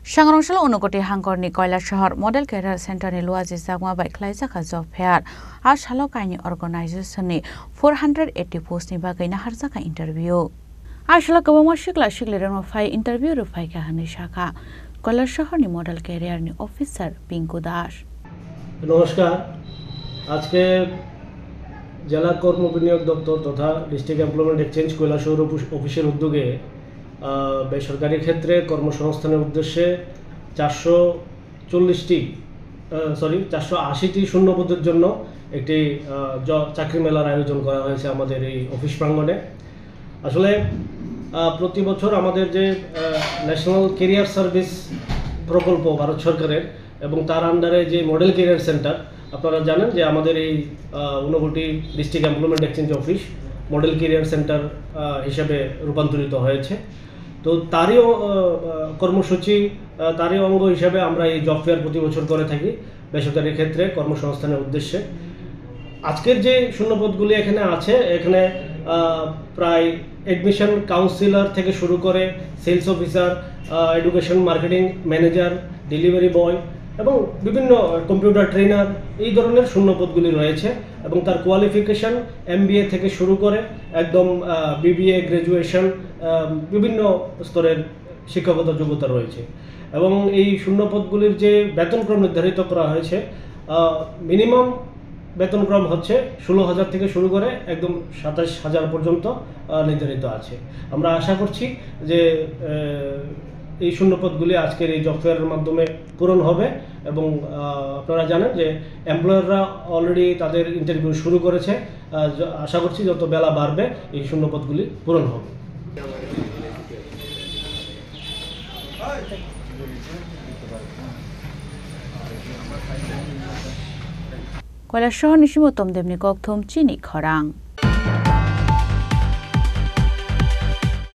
Sangrongshal Unukoti Hangkorni Kailasahar Model Career Center ni luaji jagma bai khlaijaka job fair a shalokani organization ni 480 post ni bagai na harjaka interview a shalokabama shikla shiklerama fai interview ru fai ka hani shaka Kailasahar ni Model Career ni officer Pinku Das নমস্কার আজকে জেলা কর্ম বিনিয়োগ দপ্তর তথা district employment exchange Kailashahar অফিসের উদ্যোগে বেসরকারি ক্ষেত্রে কর্মসংস্থানের উদ্দেশ্যে 480টি শূন্যপদের জন্য একটি চাকরি মেলার আয়োজন করা হয়েছে আমাদের এই অফিস প্রাঙ্গণে। আসলে প্রতি বছর আমাদের যে ন্যাশনাল ক্যারিয়ার সার্ভিস প্রকল্প ভারত সরকারের এবং তার আন্ডারে যে মডেল ক্যারিয়ার সেন্টার, আপনারা জানেন যে আমাদের এই Unakoti district employment exchange office model career centre হিসেবে রূপান্তরিত হয়েছে। তো তারই কর্মসূচি তারই অঙ্গ হিসেবে আমরা এই জব ফেয়ার প্রতি বছর করে থাকি বেসরকারি ক্ষেত্রে কর্মসংস্থানের উদ্দেশ্যে। আজকের যে শূন্যপদগুলি এখানে আছে, এখানে প্রায় অ্যাডমিশন কাউন্সিলর থেকে শুরু করে sales officer, education marketing manager, delivery boy এবং বিভিন্ন কম্পিউটার ট্রেনার এই ধরনের শূন্যপদগুলি রয়েছে এবং তার কোয়ালিফিকেশন MBA থেকে শুরু করে একদম BBA গ্র্যাজুয়েশন বিভিন্ন স্তরের শিক্ষাগত যোগ্যতা রয়েছে। এবং এই শূন্যপদগুলির যে বেতনক্রম নির্ধারিত করা হয়েছে, মিনিমাম বেতনক্রম হচ্ছে 16,000 থেকে শুরু করে একদম 27,000 পর্যন্ত নির্ধারিত আছে। আমরা আশা করছি যে এই শূন্যপদগুলি আজকের এই জব ফেয়ারের মাধ্যমে পূরণ হবে এবং আপনারা জানেন যে এমপ্লয়াররা অলরেডি তাদের ইন্টারভিউ শুরু করেছে। আশা করছি যত বেলা বাড়বে এই শূন্যপদগুলি পূরণ হবে। Kailasahar Nishimotom Demni Kokthom Chini Khorang